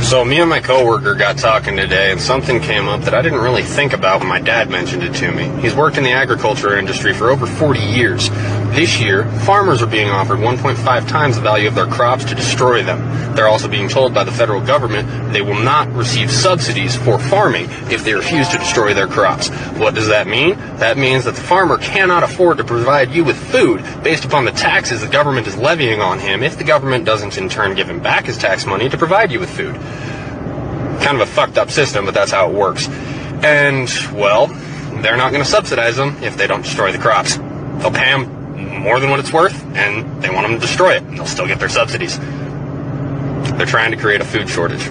So me and my coworker got talking today, and something came up that I didn't really think about when my dad mentioned it to me. He's worked in the agriculture industry for over 40 years. This year, farmers are being offered 1.5 times the value of their crops to destroy them. They're also being told by the federal government they will not receive subsidies for farming if they refuse to destroy their crops. What does that mean? That means that the farmer cannot afford to provide you with food based upon the taxes the government is levying on him if the government doesn't in turn give him back his tax money to provide you with food. Kind of a fucked up system, but that's how it works. And, well, they're not going to subsidize them if they don't destroy the crops. They'll pay them more than what it's worth, and they want them to destroy it, and they'll still get their subsidies. They're trying to create a food shortage.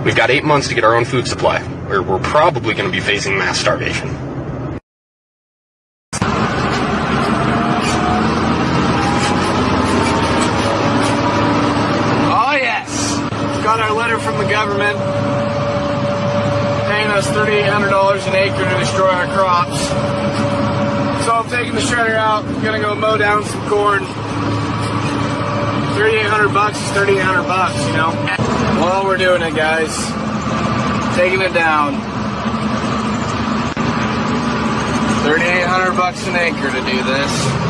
We've got 8 months to get our own food supply, or we're probably going to be facing mass starvation. Oh yes! Got our letter from the government paying us $3,800 an acre to destroy our crops. So I'm taking the shredder out, gonna go mow down some corn. $3,800 is $3,800, you know? Well, we're doing it, guys. Taking it down. $3,800 an acre to do this.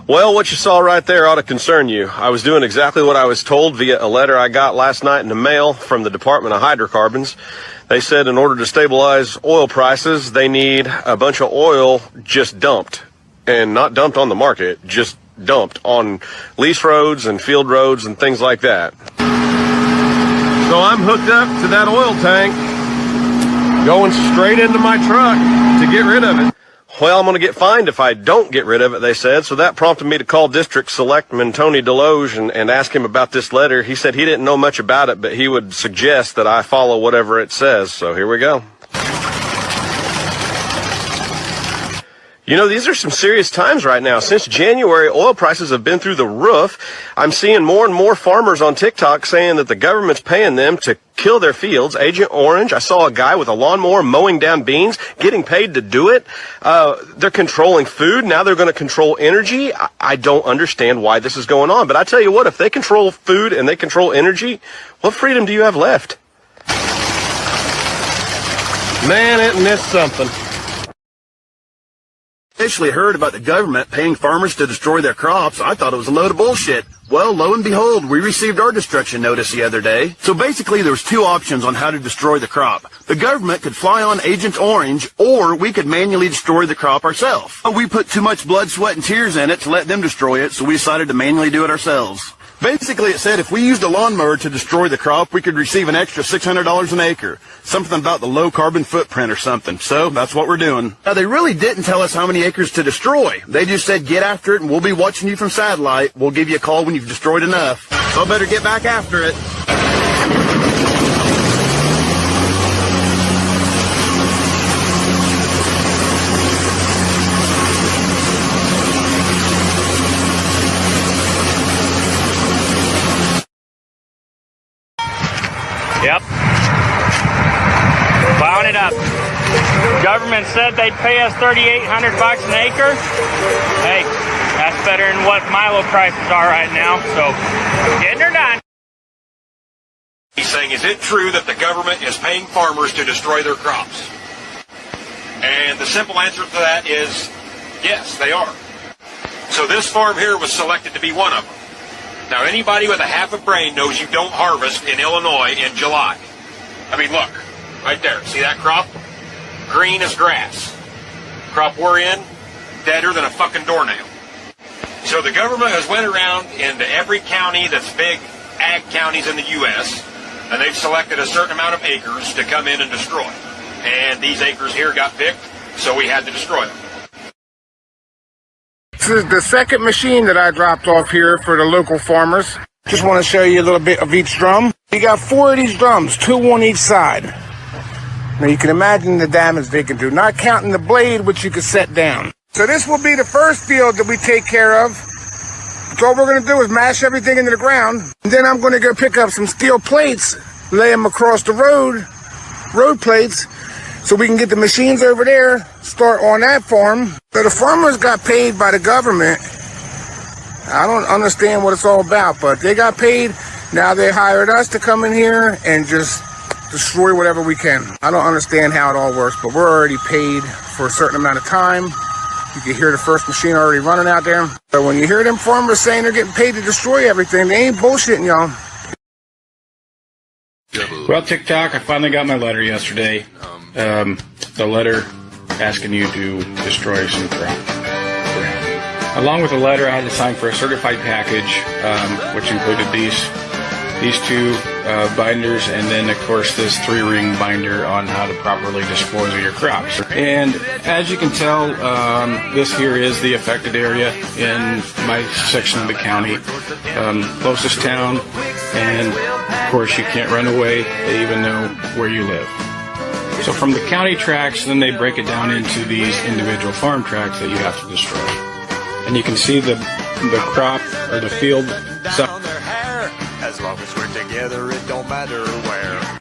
Well, what you saw right there ought to concern you. I was doing exactly what I was told via a letter I got last night in the mail from the Department of Hydrocarbons. They said in order to stabilize oil prices, they need a bunch of oil just dumped. And not dumped on the market, just dumped on lease roads and field roads and things like that. So I'm hooked up to that oil tank, going straight into my truck to get rid of it. Well, I'm going to get fined if I don't get rid of it, they said. So that prompted me to call District Selectman Tony Deloge and ask him about this letter. He said he didn't know much about it, but he would suggest that I follow whatever it says. So here we go. You know, these are some serious times right now. Since January, oil prices have been through the roof. I'm seeing more and more farmers on TikTok saying that the government's paying them to kill their fields. Agent Orange, I saw a guy with a lawnmower mowing down beans, getting paid to do it. They're controlling food. Now they're going to control energy. I don't understand why this is going on. But I tell you what, if they control food and they control energy, what freedom do you have left? Man, isn't this something? Initially heard about the government paying farmers to destroy their crops, I thought it was a load of bullshit. Well, lo and behold, we received our destruction notice the other day. So basically there was two options on how to destroy the crop. The government could fly on Agent Orange, or we could manually destroy the crop ourselves. But we put too much blood, sweat, and tears in it to let them destroy it, so we decided to manually do it ourselves. Basically, it said if we used a lawnmower to destroy the crop, we could receive an extra $600 an acre. Something about the low carbon footprint or something. So that's what we're doing. Now, they really didn't tell us how many acres to destroy. They just said, get after it and we'll be watching you from satellite. We'll give you a call when you've destroyed enough. So I better get back after it. Yep. Plowing it up. Government said they'd pay us $3,800 an acre. Hey, that's better than what Milo prices are right now. So, getting her done. He's saying, is it true that the government is paying farmers to destroy their crops? And the simple answer to that is, yes, they are. So this farm here was selected to be one of them. Now, anybody with a half a brain knows you don't harvest in Illinois in July. I mean, look, right there. See that crop? Green as grass. Crop we're in, deader than a fucking doornail. So the government has went around into every county that's big ag counties in the U.S., and they've selected a certain amount of acres to come in and destroy. And these acres here got picked, so we had to destroy them. This is the second machine that I dropped off here for the local farmers. Just want to show you a little bit of each drum. You got 4 of these drums, 2 on each side. Now you can imagine the damage they can do, not counting the blade which you can set down. So this will be the first field that we take care of. So all we're going to do is mash everything into the ground. And then I'm going to go pick up some steel plates, lay them across the road plates, so we can get the machines over there, start on that farm. So the farmers got paid by the government I don't understand what it's all about, but they got paid. Now they hired us to come in here and just destroy whatever we can. I don't understand how it all works, but we're already paid for a certain amount of time. You can hear the first machine already running out there. So when you hear them farmers saying they're getting paid to destroy everything, they ain't bullshitting, y'all. Well, TikTok, I finally got my letter yesterday. The letter asking you to destroy some crop. Along with the letter, I had to sign for a certified package, which included these two binders, and then of course this 3-ring binder on how to properly dispose of your crops. And as you can tell, this here is the affected area in my section of the county, closest town, and of course you can't run away. They even know where you live. So from the county tracts, then they break it down into these individual farm tracts that you have to destroy. And you can see the crop or the field. As long as we're together, it don't matter where.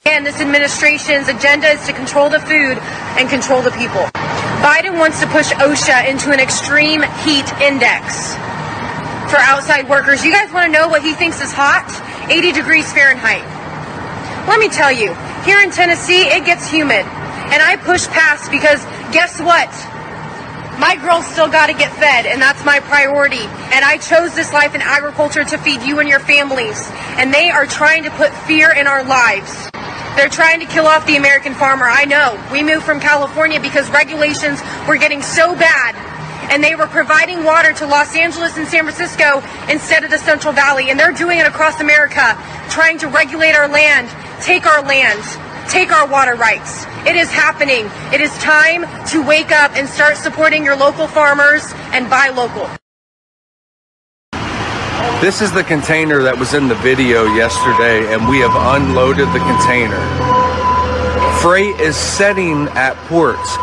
And this administration's agenda is to control the food and control the people. Biden wants to push OSHA into an extreme heat index for outside workers. You guys want to know what he thinks is hot? 80 degrees Fahrenheit. Let me tell you, here in Tennessee, it gets humid. And I push past because guess what? My girls still got to get fed, and that's my priority. And I chose this life in agriculture to feed you and your families. And they are trying to put fear in our lives. They're trying to kill off the American farmer. I know. We moved from California because regulations were getting so bad. And they were providing water to Los Angeles and San Francisco instead of the Central Valley. And they're doing it across America, trying to regulate our land, take our water rights. It is happening. It is time to wake up and start supporting your local farmers and buy local. This is the container that was in the video yesterday, and we have unloaded the container. Freight is sitting at ports.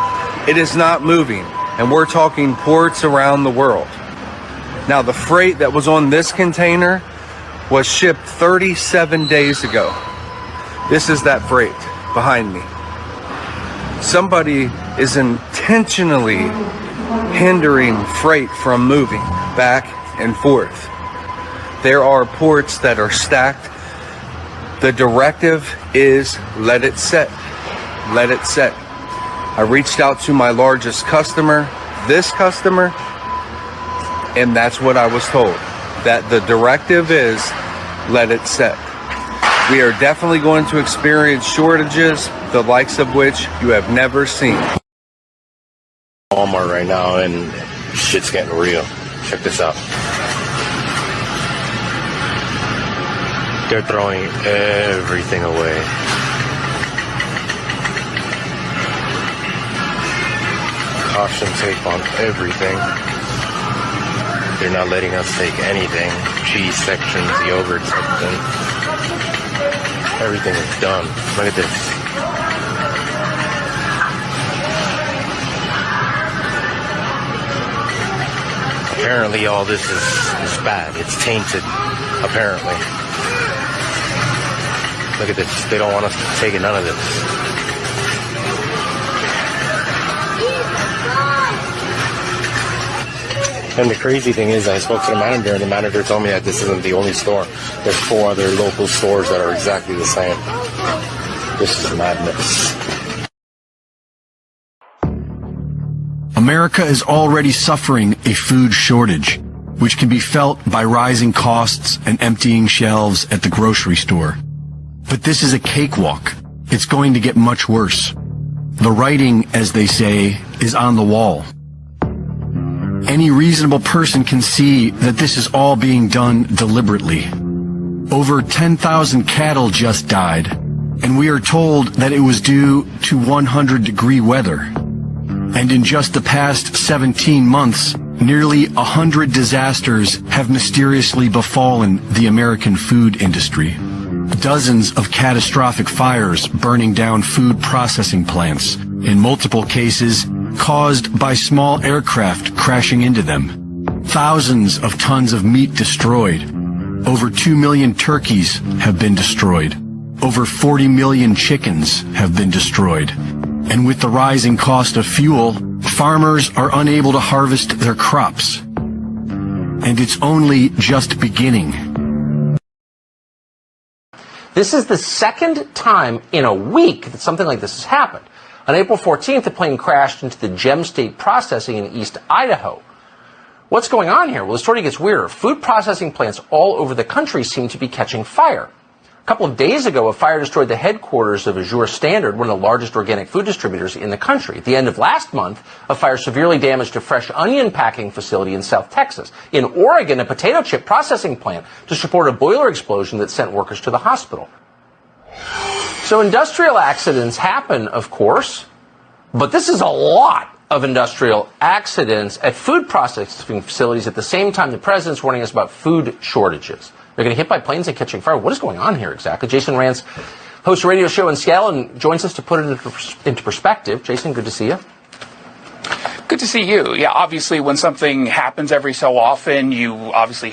It is not moving, and we're talking ports around the world. Now, the freight that was on this container was shipped 37 days ago. This is that freight behind me. Somebody is intentionally hindering freight from moving back and forth. There are ports that are stacked. The directive is let it set. Let it set. I reached out to my largest customer, this customer, and that's what I was told. That the directive is let it set. We are definitely going to experience shortages, the likes of which you have never seen. Walmart right now, and shit's getting real. Check this out. They're throwing everything away. Caution tape on everything. They're not letting us take anything. Cheese sections, yogurt sections. Everything is done. Look at this. Apparently all this is bad. It's tainted, apparently. Look at this. They don't want us taking none of this. And the crazy thing is, I spoke to the manager, and the manager told me that this isn't the only store. There's 4 other local stores that are exactly the same. This is madness. America is already suffering a food shortage, which can be felt by rising costs and emptying shelves at the grocery store. But this is a cakewalk. It's going to get much worse. The writing, as they say, is on the wall. Any reasonable person can see that this is all being done deliberately. Over 10,000 cattle just died, and we are told that it was due to 100-degree weather. And in just the past 17 months, nearly 100 disasters have mysteriously befallen the American food industry. Dozens of catastrophic fires burning down food processing plants, in multiple cases caused by small aircraft crashing into them. Thousands of tons of meat destroyed. Over 2 million turkeys have been destroyed. Over 40 million chickens have been destroyed. And with the rising cost of fuel, farmers are unable to harvest their crops. And it's only just beginning. This is the second time in a week that something like this has happened. On April 14th, the plane crashed into the Gem State Processing in East Idaho. What's going on here? Well, the story gets weirder. Food processing plants all over the country seem to be catching fire. A couple of days ago, a fire destroyed the headquarters of Azure Standard, one of the largest organic food distributors in the country. At the end of last month, a fire severely damaged a fresh onion packing facility in South Texas. In Oregon, a potato chip processing plant just reported a boiler explosion that sent workers to the hospital. So industrial accidents happen, of course, but this is a lot of industrial accidents at food processing facilities at the same time the president's warning us about food shortages. They're getting hit by planes and catching fire. What is going on here exactly? Jason Rantz hosts a radio show in Seattle and joins us to put it into perspective. Jason, good to see you. Good to see you. Yeah, obviously when something happens every so often, you obviously